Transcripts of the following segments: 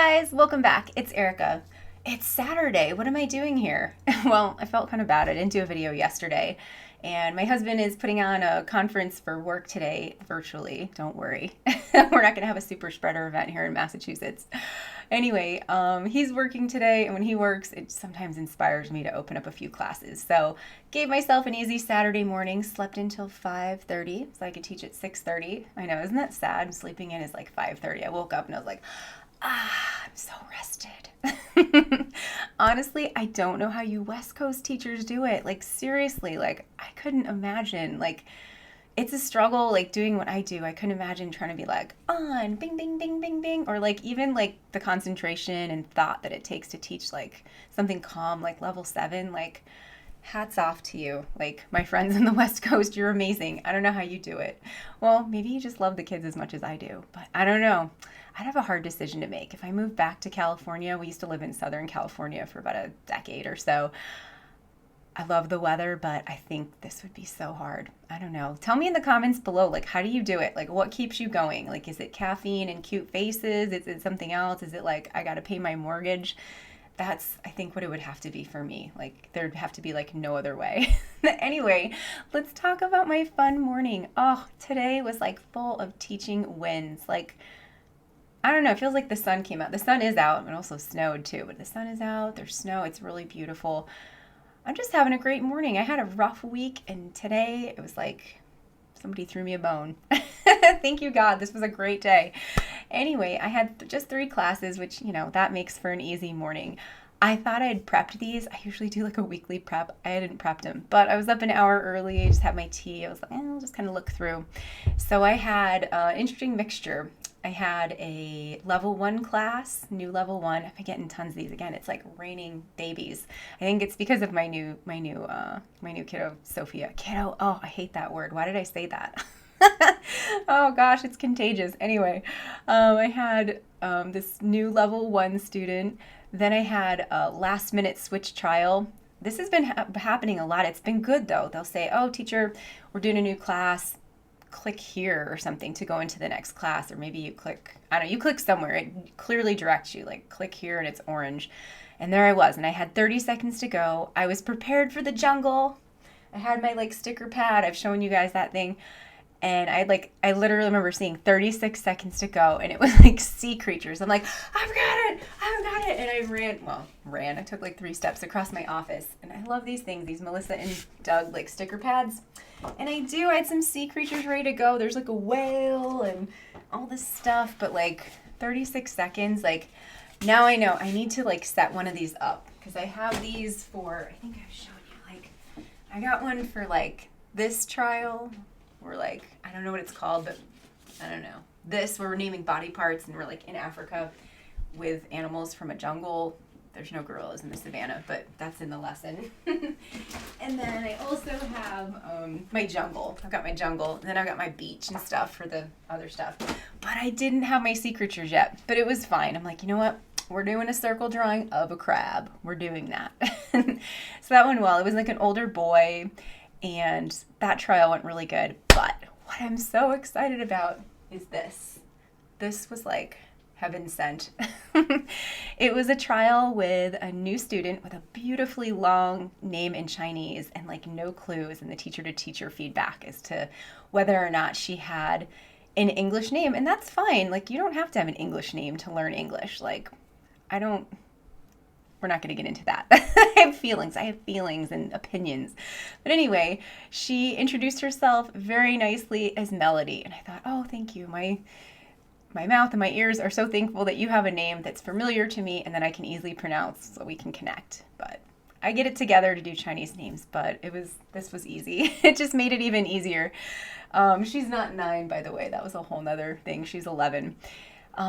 guys, welcome back. It's Erica. It's Saturday. What am I doing here? Well, I felt kind of bad. I didn't do a video yesterday. And my husband is putting on a conference for work today virtually. Don't worry. We're not going to have a super spreader event here in Massachusetts. Anyway, he's working today, and when he works, it sometimes inspires me to open up a few classes. So gave myself an easy Saturday morning, slept until 5:30 so I could teach at 6:30. I know, isn't that sad? Sleeping in is like 5:30. I woke up and I was like, I'm so rested. Honestly, I don't know how you West Coast teachers do it. Like, seriously, like, I couldn't imagine. Like, it's a struggle, like, doing what I do. I couldn't imagine trying to be like, on, bing, bing, bing, bing, bing. Or, like, even, like, the concentration and thought that it takes to teach, like, something calm, like level 7. Like, hats off to you. Like, my friends in the West Coast, you're amazing. I don't know how you do it. Well, maybe you just love the kids as much as I do, but I don't know. I'd have a hard decision to make. If I moved back to California, we used to live in Southern California for about a decade or so. I love the weather, but I think this would be so hard. I don't know. Tell me in the comments below, like, how do you do it? Like, what keeps you going? Like, is it caffeine and cute faces? Is it something else? Is it like, I got to pay my mortgage? That's, I think, what it would have to be for me. Like, there'd have to be, like, no other way. Anyway, let's talk about my fun morning. Oh, today was, like, full of teaching wins. Like, I don't know, it feels like the sun came out. The sun is out, and also snowed too, but the sun is out, there's snow, it's really beautiful. I'm just having a great morning. I had a rough week, and today it was like somebody threw me a bone. Thank you, God. This was a great day. Anyway, I had just 3 classes, which, you know, that makes for an easy morning. I thought I had prepped these. I usually do like a weekly prep. I hadn't prepped them, but I was up an hour early. I just had my tea. I was like, I'll just kind of look through. So I had an interesting mixture. I had a level 1 class, new level 1. I'm getting tons of these again. It's like raining babies. I think it's because of my new kiddo, Sophia. Kiddo. Oh, I hate that word. Why did I say that? Oh gosh, it's contagious. Anyway, I had this new level 1 student. Then I had a last minute switch trial. This has been happening a lot. It's been good though. They'll say, oh, teacher, we're doing a new class. Click here or something to go into the next class. Or maybe you click, I don't know, you click somewhere. It clearly directs you, like click here and it's orange. And there I was. And I had 30 seconds to go. I was prepared for the jungle. I had my like sticker pad. I've shown you guys that thing. And I literally remember seeing 36 seconds to go, and it was like sea creatures. I'm like, I've got it. And I ran. I took like 3 steps across my office. And I love these things, these Melissa and Doug like sticker pads. And I had some sea creatures ready to go. There's like a whale and all this stuff, but like 36 seconds, like now I know I need to like set one of these up because I have these for, I think I've shown you, like I got one for like this trial. We're like, I don't know what it's called, but I don't know. This, we're naming body parts, and we're like in Africa with animals from a jungle. There's no gorillas in the savannah, but that's in the lesson. And then I also have my jungle. I've got my jungle, and then I've got my beach and stuff for the other stuff. But I didn't have my sea creatures yet, but it was fine. I'm like, you know what? We're doing a circle drawing of a crab. We're doing that. So that went well. It was like an older boy, and that trial went really good. But what I'm so excited about is this. This was like heaven sent. It was a trial with a new student with a beautifully long name in Chinese and like no clues in the teacher to teacher feedback as to whether or not she had an English name. And that's fine. Like, you don't have to have an English name to learn English. Like, we're not going to get into that. I have feelings and opinions. But anyway, she introduced herself very nicely as Melody. And I thought, oh, thank you. My mouth and my ears are so thankful that you have a name that's familiar to me and that I can easily pronounce so we can connect. But I get it together to do Chinese names, but this was easy. It just made it even easier. She's not 9, by the way. That was a whole nother thing. She's 11.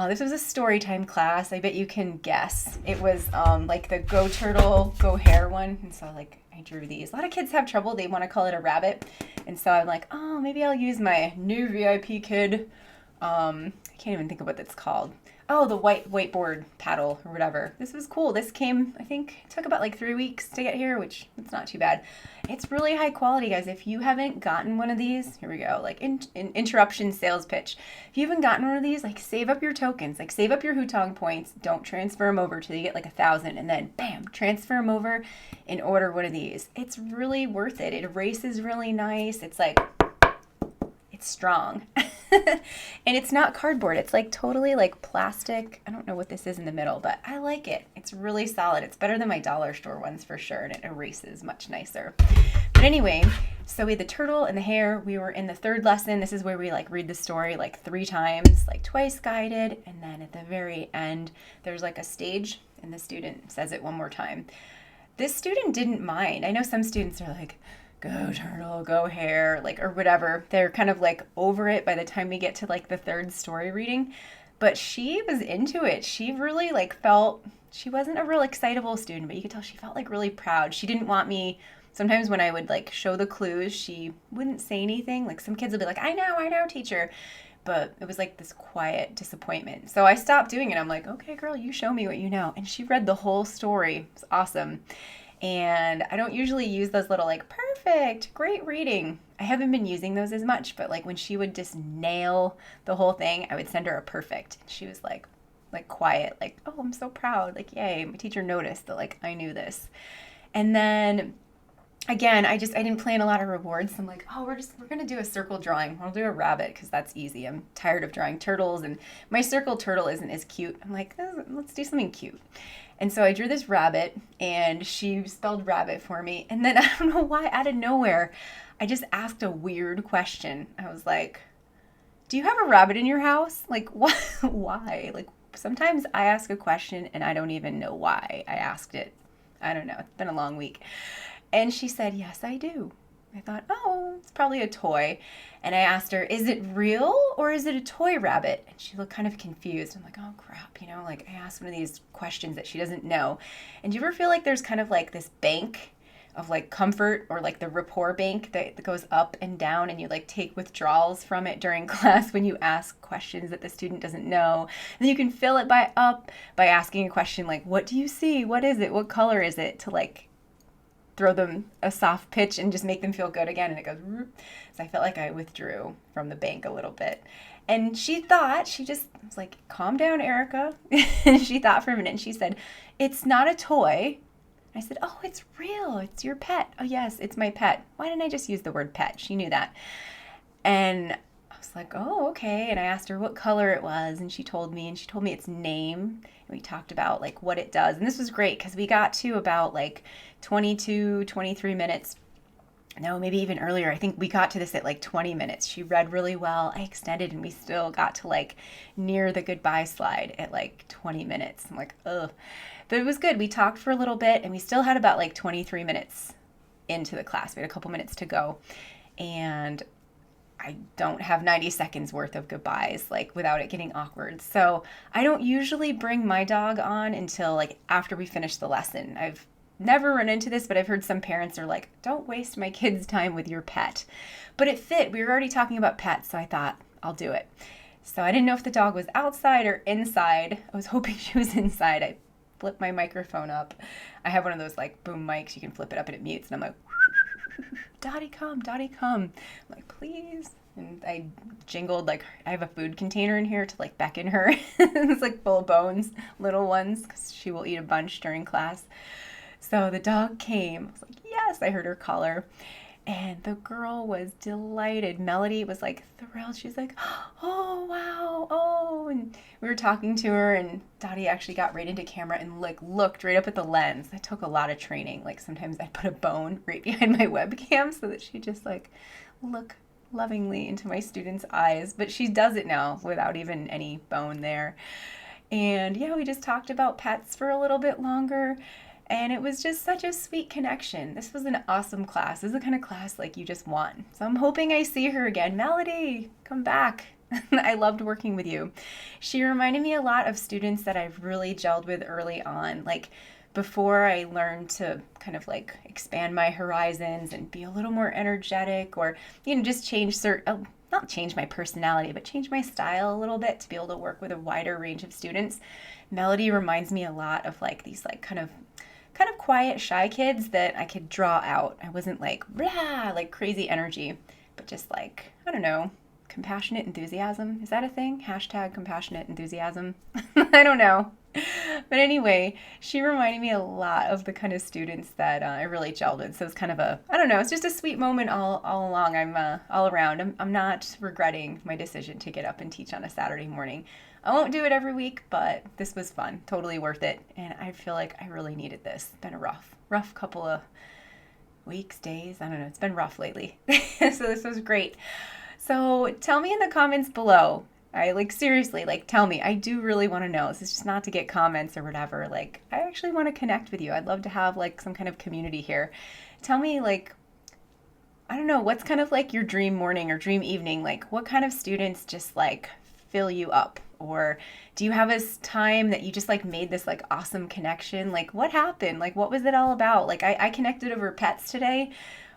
This was a story time class. I bet you can guess. It was like the go turtle, go hare one. And so like I drew these. A lot of kids have trouble. They want to call it a rabbit. And so I'm like, oh, maybe I'll use my new VIPKID. I can't even think of what that's called. Oh, the whiteboard paddle or whatever. This was cool. This came, I think, it took about like 3 weeks to get here, which it's not too bad. It's really high quality, guys. If you haven't gotten one of these, here we go, like interruption sales pitch. If you haven't gotten one of these, like save up your tokens, like save up your Hutong points. Don't transfer them over till you get like 1,000, and then bam, transfer them over and order one of these. It's really worth it. It erases really nice. It's like, it's strong. And it's not cardboard. It's like totally like plastic. I don't know what this is in the middle, but I like it. It's really solid. It's better than my dollar store ones for sure, and it erases much nicer. But anyway, so we had the turtle and the hare. We were in the third lesson. This is where we like read the story like 3 times, like twice guided, and then at the very end, there's like a stage, and the student says it one more time. This student didn't mind. I know some students are like, go turtle, go hare, like, or whatever. They're kind of like over it by the time we get to like the third story reading. But she was into it. She really like felt, she wasn't a real excitable student, but you could tell she felt like really proud. She didn't want me, sometimes when I would like show the clues, she wouldn't say anything. Like some kids would be like, I know, teacher. But it was like this quiet disappointment. So I stopped doing it. I'm like, okay, girl, you show me what you know. And she read the whole story. It was awesome. And I don't usually use those little like, perfect, great reading. I haven't been using those as much, but like when she would just nail the whole thing, I would send her a perfect. She was like quiet, like, oh, I'm so proud. Like, yay, my teacher noticed that like I knew this. And then again, I didn't plan a lot of rewards. So I'm like, oh, we're going to do a circle drawing. I'll do a rabbit because that's easy. I'm tired of drawing turtles, and my circle turtle isn't as cute. I'm like, let's do something cute. And so I drew this rabbit, and she spelled rabbit for me. And then I don't know why, out of nowhere, I just asked a weird question. I was like, do you have a rabbit in your house? Like, what? Why? Like, sometimes I ask a question and I don't even know why I asked it. I don't know. It's been a long week. And she said, yes, I do. I thought, oh, it's probably a toy. And I asked her, is it real or is it a toy rabbit? And she looked kind of confused. I'm like, oh, crap. Like I asked one of these questions that she doesn't know. And do you ever feel like there's kind of like this bank of like comfort, or like the rapport bank that goes up and down, and you like take withdrawals from it during class when you ask questions that the student doesn't know? And then you can fill it by asking a question like, what do you see? What is it? What color is it? To like throw them a soft pitch and just make them feel good again. And it goes, so I felt like I withdrew from the bank a little bit. And she just was like, calm down, Erica. And she thought for a minute, and she said, it's not a toy. I said, oh, it's real. It's your pet. Oh, yes, it's my pet. Why didn't I just use the word pet? She knew that. And I was like, oh, okay. And I asked her what color it was, and she told me its name. And we talked about like what it does. And this was great because we got to about like 22, 23 minutes. No, maybe even earlier. I think we got to this at like 20 minutes. She read really well. I extended, and we still got to like near the goodbye slide at like 20 minutes. I'm like, ugh. But it was good. We talked for a little bit, and we still had about like 23 minutes into the class. We had a couple minutes to go. And I don't have 90 seconds worth of goodbyes, like without it getting awkward. So I don't usually bring my dog on until like after we finish the lesson. I've never run into this, but I've heard some parents are like, don't waste my kid's time with your pet. But it fit. We were already talking about pets, so I thought I'll do it. So I didn't know if the dog was outside or inside. I was hoping she was inside. I flipped my microphone up. I have one of those like boom mics. You can flip it up and it mutes. And I'm like, Dottie, come, Dottie, come. I'm like, please. And I jingled, like, I have a food container in here to like beckon her. It's like full of bones, little ones, because she will eat a bunch during class. So the dog came. I was like, yes, I heard her call her. And the girl was delighted. Melody was like thrilled. She's like, oh, wow, oh. And we were talking to her, and Dottie actually got right into camera and like looked right up at the lens. That took a lot of training. Like sometimes I'd put a bone right behind my webcam so that she just like look lovingly into my students' eyes. But she does it now without even any bone there. And yeah, we just talked about pets for a little bit longer. And it was just such a sweet connection. This was an awesome class. This is the kind of class like you just want. So I'm hoping I see her again. Melody, come back. I loved working with you. She reminded me a lot of students that I've really gelled with early on. Like before I learned to kind of like expand my horizons and be a little more energetic, or, just change not change my personality, but change my style a little bit to be able to work with a wider range of students. Melody reminds me a lot of like these like kind of quiet, shy kids that I could draw out. I wasn't like blah, like crazy energy, but just like, I don't know, compassionate enthusiasm. Is that a thing? Hashtag compassionate enthusiasm. I don't know. But anyway, she reminded me a lot of the kind of students that I really gelled with. So it's kind of a, I don't know, it's just a sweet moment all along. I'm all around. I'm not regretting my decision to get up and teach on a Saturday morning. I won't do it every week, but this was fun. Totally worth it. And I feel like I really needed this. It's been a rough couple of weeks, days. I don't know. It's been rough lately. So this was great. So tell me in the comments below. I like seriously, like tell me. I do really want to know. This is just not to get comments or whatever. Like I actually want to connect with you. I'd love to have like some kind of community here. Tell me like I don't know, what's kind of like your dream morning or dream evening? Like what kind of students just like fill you up? Or do you have a time that you just like made this like awesome connection? Like what happened? Like what was it all about? Like I connected over pets today.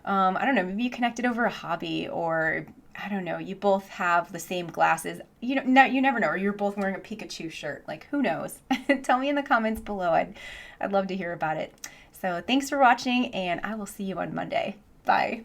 I don't know, maybe you connected over a hobby, or I don't know, you both have the same glasses. You know, no, you never know. Or you're both wearing a Pikachu shirt. Like who knows? Tell me in the comments below. I'd love to hear about it. So thanks for watching, and I will see you on Monday. Bye.